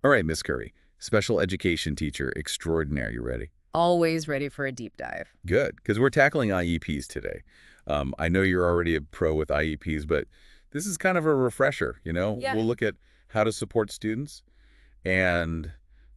All right, Miss Curry, special education teacher extraordinaire. You ready? Always ready for a deep dive. Good, because we're tackling IEPs today. I know you're already a pro with IEPs, but this is kind of a refresher, you know? Yeah. We'll look at how to support students and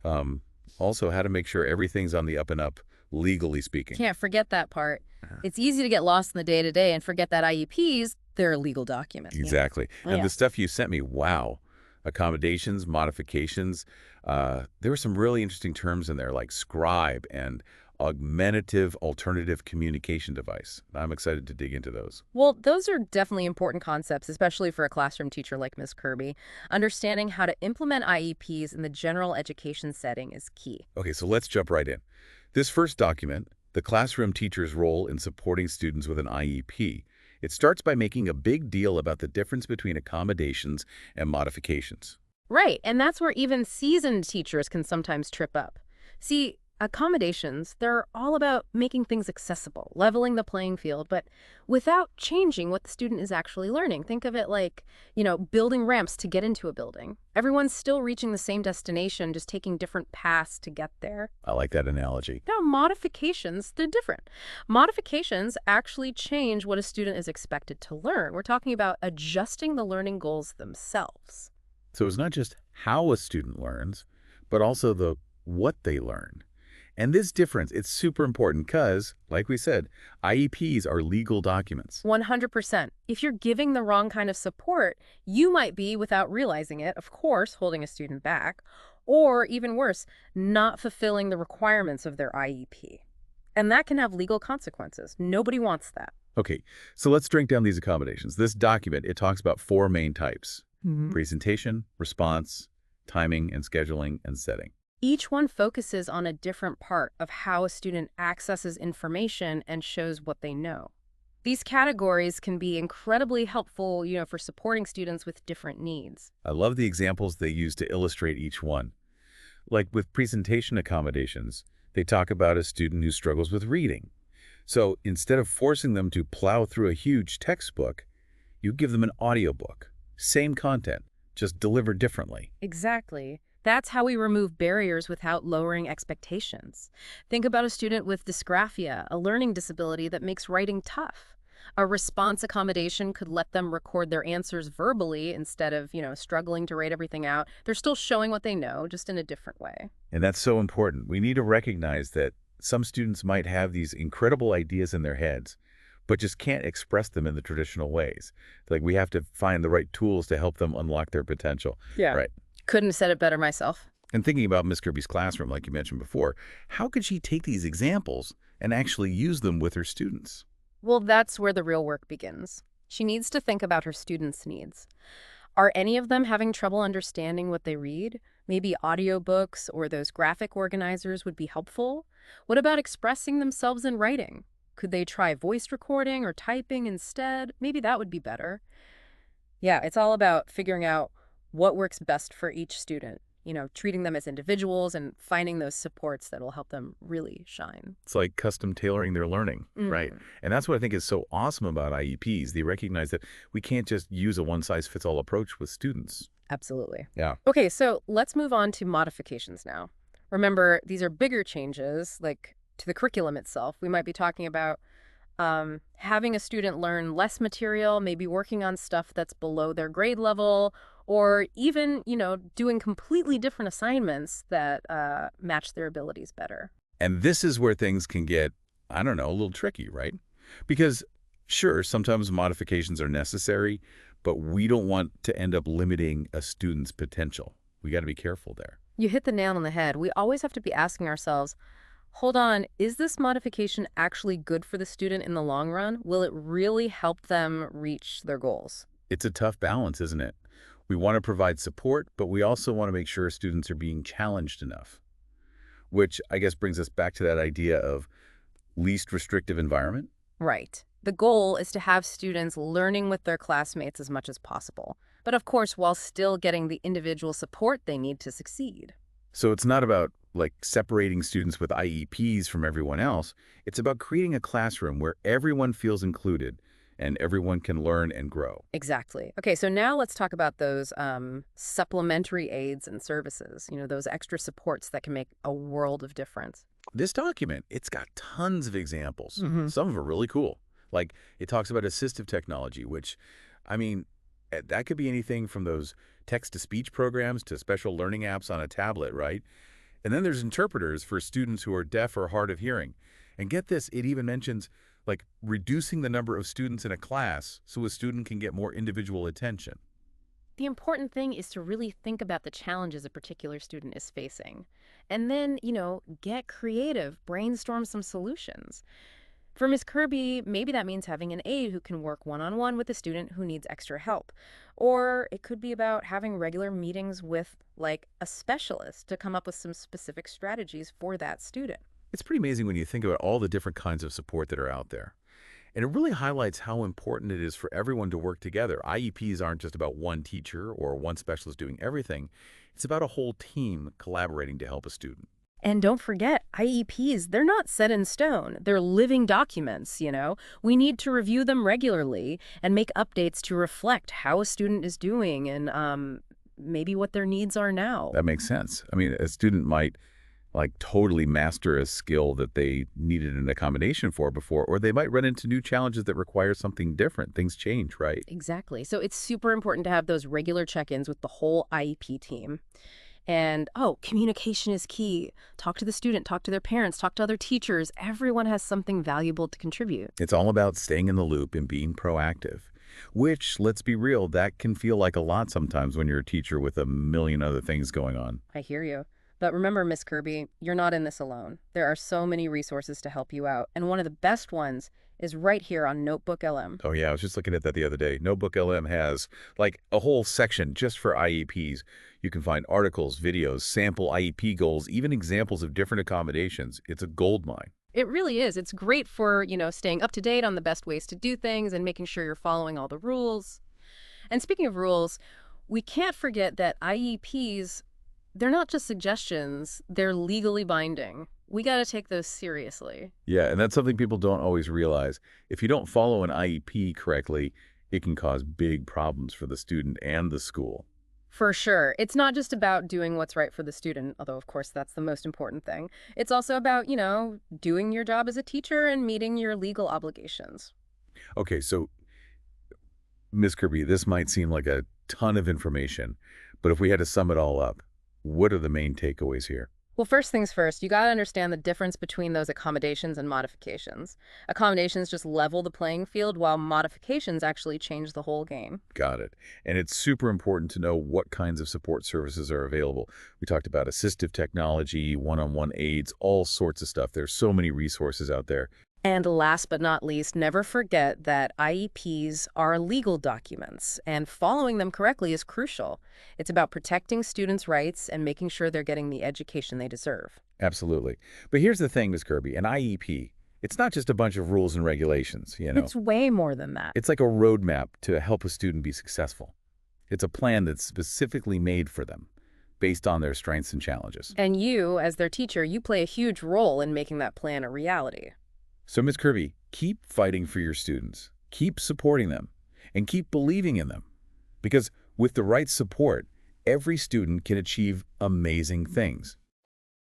um, also how to make sure everything's on the up and up, legally speaking. Can't forget that part. It's easy to get lost in the day-to-day and forget that IEPs, they're legal documents. Yeah. Exactly. And Yeah. the stuff you sent me, wow. Accommodations, modifications. There were some really interesting terms in there like scribe and augmentative alternative communication device. I'm excited to dig into those. Well, those are definitely important concepts, especially for a classroom teacher like Miss Kirby. Understanding how to implement IEPs in the general education setting is key. Okay, so let's jump right in. This first document, the classroom teacher's role in supporting students with an IEP, it starts by making a big deal about the difference between accommodations and modifications. Right, and that's where even seasoned teachers can sometimes trip up. See, accommodations, they're all about making things accessible, leveling the playing field, but without changing what the student is actually learning. Think of it like, building ramps to get into a building. Everyone's still reaching the same destination, just taking different paths to get there. I like that analogy. Now, modifications, they're different. Modifications actually change what a student is expected to learn. We're talking about adjusting the learning goals themselves. So it's not just how a student learns, but also the what they learn. And this difference, it's super important because, like we said, IEPs are legal documents. 100%. If you're giving the wrong kind of support, you might be, without realizing it, of course, holding a student back, or even worse, not fulfilling the requirements of their IEP. And that can have legal consequences. Nobody wants that. Okay, so let's drink down these accommodations. This document, it talks about four main types: Mhm. presentation, response, timing, and scheduling and setting. Each one focuses on a different part of how a student accesses information and shows what they know. These categories can be incredibly helpful, for supporting students with different needs. I love the examples they use to illustrate each one. Like with presentation accommodations, they talk about a student who struggles with reading. So instead of forcing them to plow through a huge textbook, you give them an audiobook. Same content, just delivered differently. Exactly. That's how we remove barriers without lowering expectations. Think about a student with dysgraphia, a learning disability that makes writing tough. A response accommodation could let them record their answers verbally instead of, struggling to write everything out. They're still showing what they know, just in a different way. And that's so important. We need to recognize that some students might have these incredible ideas in their heads, but just can't express them in the traditional ways. Like we have to find the right tools to help them unlock their potential. Yeah. Right. Couldn't have said it better myself. And thinking about Miss Kirby's classroom, like you mentioned before, how could she take these examples and actually use them with her students? Well, that's where the real work begins. She needs to think about her students' needs. Are any of them having trouble understanding what they read? Maybe audiobooks or those graphic organizers would be helpful. What about expressing themselves in writing? Could they try voice recording or typing instead? Maybe that would be better. Yeah, it's all about figuring out what works best for each student, treating them as individuals and finding those supports that'll help them really shine. It's like custom tailoring their learning, right? Mhm. And that's what I think is so awesome about IEPs. They recognize that we can't just use a one-size-fits-all approach with students. Absolutely. Yeah. Okay, so let's move on to modifications now. Remember, these are bigger changes, like to the curriculum itself. We might be talking about having a student learn less material, maybe working on stuff that's below their grade level, or even, doing completely different assignments that match their abilities better. And this is where things can get, I don't know, a little tricky, right? Because sure, sometimes modifications are necessary, but we don't want to end up limiting a student's potential. We got to be careful there. You hit the nail on the head. We always have to be asking ourselves, hold on, is this modification actually good for the student in the long run? Will it really help them reach their goals? It's a tough balance, isn't it? We want to provide support, but we also want to make sure students are being challenged enough, which I guess brings us back to that idea of least restrictive environment. Right. The goal is to have students learning with their classmates as much as possible, but of course, while still getting the individual support they need to succeed. So it's not about like separating students with IEPs from everyone else. It's about creating a classroom where everyone feels included and everyone can learn and grow. Exactly. Okay, so now let's talk about those supplementary aids and services, those extra supports that can make a world of difference. This document, it's got tons of examples. Hmm. Some of them are really cool. Like, it talks about assistive technology, which, I mean, that could be anything from those text-to-speech programs to special learning apps on a tablet, right? And then there's interpreters for students who are deaf or hard of hearing. And get this, it even mentions, like, reducing the number of students in a class so a student can get more individual attention. The important thing is to really think about the challenges a particular student is facing. And then, get creative, brainstorm some solutions. For Miss Kirby, maybe that means having an aide who can work one-on-one with a student who needs extra help. Or it could be about having regular meetings with, like, a specialist to come up with some specific strategies for that student. It's pretty amazing when you think about all the different kinds of support that are out there. And it really highlights how important it is for everyone to work together. IEPs aren't just about one teacher or one specialist doing everything. It's about a whole team collaborating to help a student. And don't forget, IEPs, they're not set in stone. They're living documents. We need to review them regularly and make updates to reflect how a student is doing and maybe what their needs are now. That makes sense. I mean, a student might totally master a skill that they needed an accommodation for before, or they might run into new challenges that require something different. Things change, right? Exactly. So it's super important to have those regular check-ins with the whole IEP team. And, communication is key. Talk to the student, talk to their parents, talk to other teachers. Everyone has something valuable to contribute. It's all about staying in the loop and being proactive, which, let's be real, that can feel like a lot sometimes when you're a teacher with a million other things going on. I hear you. But remember, Miss Kirby, you're not in this alone. There are so many resources to help you out. And one of the best ones is right here on Notebook LM. Oh, yeah, I was just looking at that the other day. Notebook LM has, a whole section just for IEPs. You can find articles, videos, sample IEP goals, even examples of different accommodations. It's a goldmine. It really is. It's great for, staying up to date on the best ways to do things and making sure you're following all the rules. And speaking of rules, we can't forget that IEPs, they're not just suggestions, they're legally binding. We got to take those seriously. Yeah, and that's something people don't always realize. If you don't follow an IEP correctly, it can cause big problems for the student and the school. For sure. It's not just about doing what's right for the student, although, of course, that's the most important thing. It's also about, doing your job as a teacher and meeting your legal obligations. Okay, so, Ms. Kirby, this might seem like a ton of information, but if we had to sum it all up, what are the main takeaways here? Well, first things first, you got to understand the difference between those accommodations and modifications. Accommodations just level the playing field, while modifications actually change the whole game. Got it. And it's super important to know what kinds of support services are available. We talked about assistive technology, one-on-one aids, all sorts of stuff. There's so many resources out there. And last but not least, never forget that IEPs are legal documents, and following them correctly is crucial. It's about protecting students' rights and making sure they're getting the education they deserve. Absolutely. But here's the thing, Ms. Kirby, an IEP, it's not just a bunch of rules and regulations, It's way more than that. It's like a roadmap to help a student be successful. It's a plan that's specifically made for them, based on their strengths and challenges. And you, as their teacher, you play a huge role in making that plan a reality. So, Ms. Kirby, keep fighting for your students, keep supporting them, and keep believing in them. Because with the right support, every student can achieve amazing things.